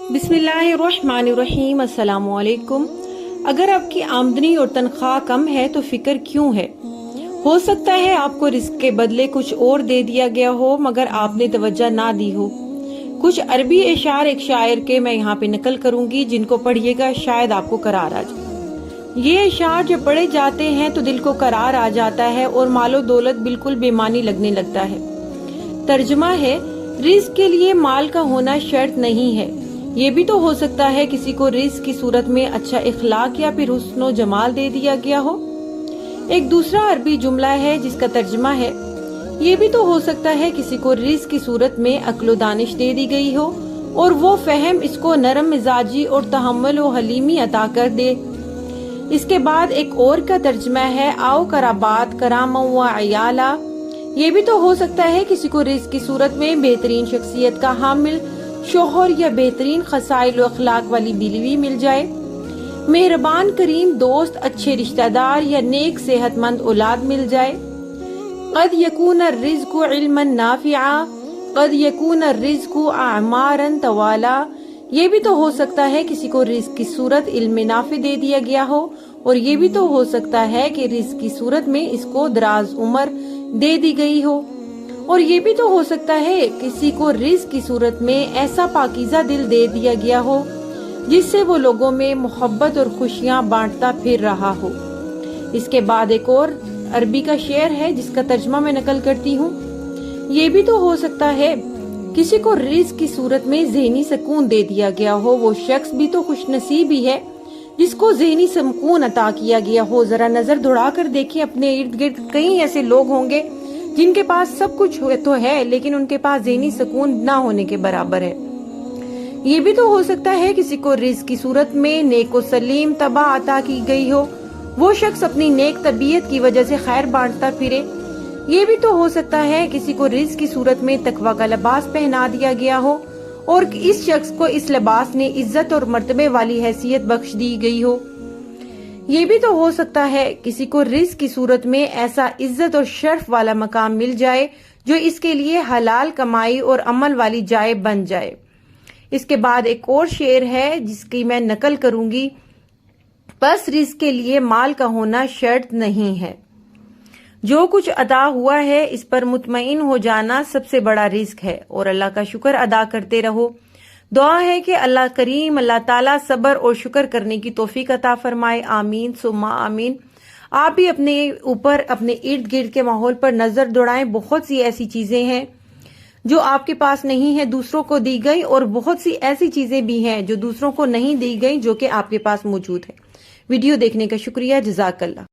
बिस्मिल्लाहिर्रहमानिर्रहीम। अस्सलाम वालेकुम। अगर आपकी आमदनी और तनख्वाह कम है तो फिक्र क्यों है? हो सकता है आपको रिस्क के बदले कुछ और दे दिया गया हो मगर आपने तवज्जो ना दी हो। कुछ अरबी इशार एक शायर के मैं यहाँ पे नकल करूंगी, जिनको पढ़िएगा शायद आपको करार आ जाए। ये इशार जब पढ़े जाते हैं तो दिल को करार आ जाता है और मालो दौलत बिल्कुल बेमानी लगने लगता है। तर्जुमा है, रिस्क के लिए माल का होना शर्त नहीं है। ये भी तो हो सकता है किसी को रिस्क की सूरत में अच्छा इखलाक या फिर हुस्न जमाल दे दिया गया हो। एक दूसरा अरबी जुमला है जिसका तर्जुमा है, ये भी तो हो सकता है किसी को रिस्क की सूरत में अक्ल दानिश दे दी गई हो और वो फहम इसको नरम मिजाजी और तहम्मुल व हलीमी अता कर दे। इसके बाद एक और का तर्जुमा है, आओ कराबात कराम व अयाला। ये भी तो हो सकता है किसी को रिस्क की सूरत में बेहतरीन शख्सियत का हामिल शोहर या बेहतरीन खसाइल और अखलाक वाली बीवी मिल जाए। मेहरबान करीम दोस्त, अच्छे रिश्तेदार या नेक सेहतमंद औलाद मिल जाए। कद यकून अर्रिज़्क़ु इल्मन नाफ़िआ, कद यकून अर्रिज़्क़ु अमारन तवाला। ये भी तो हो सकता है किसी को रिस्क की सूरत इल्म नाफ़ि दे दिया गया हो और ये भी तो हो सकता है कि रिस्क की सूरत में इसको दराज उम्र दे दी गई हो और ये भी तो हो सकता है किसी को रिस्क की सूरत में ऐसा पाकीज़ा दिल दे दिया गया हो जिससे वो लोगों में मोहब्बत और खुशियां बांटता फिर रहा हो। इसके बाद एक और अरबी का शेर है जिसका तर्जुमा मैं नकल करती हूँ। ये भी तो हो सकता है किसी को रिस्क की सूरत में ज़हनी सुकून दे दिया गया हो। वो शख्स भी तो खुशनसीब ही है जिसको ज़हनी सुकून अता किया गया हो। जरा नजर दौड़ा कर देखें, अपने इर्द गिर्द कई ऐसे लोग होंगे जिनके पास सब कुछ तो है लेकिन उनके पास ज़हनी सुकून ना होने के बराबर है। ये भी तो हो सकता है किसी को रिस्क की सूरत में नेक व सलीम तबा अता की गई हो। वो शख्स अपनी नेक तबीयत की वजह से खैर बांटता फिरे। ये भी तो हो सकता है किसी को रिस्क की सूरत में तकवा का लिबास पहना दिया गया हो और इस शख्स को इस लिबास ने इज्जत और मर्तबे वाली हैसियत बख्श दी गई हो। ये भी तो हो सकता है किसी को रिस्क की सूरत में ऐसा इज्जत और शर्फ वाला मकाम मिल जाए जो इसके लिए हलाल कमाई और अमल वाली जाए बन जाए। इसके बाद एक और शेर है जिसकी मैं नकल करूंगी, बस रिस्क के लिए माल का होना शर्त नहीं है। जो कुछ अदा हुआ है इस पर मुतमईन हो जाना सबसे बड़ा रिस्क है और अल्लाह का शुक्र अदा करते रहो। दुआ है कि अल्लाह करीम अल्लाह ताला सब्र और शुक्र करने की तौफीक अता फरमाए। आमीन सुम्मा आमीन। आप भी अपने ऊपर, अपने इर्द गिर्द के माहौल पर नजर दौड़ाएं। बहुत सी ऐसी चीजें हैं जो आपके पास नहीं है, दूसरों को दी गई, और बहुत सी ऐसी चीजें भी हैं जो दूसरों को नहीं दी गई जो कि आपके पास मौजूद है। वीडियो देखने का शुक्रिया। जज़ाकल्लाह।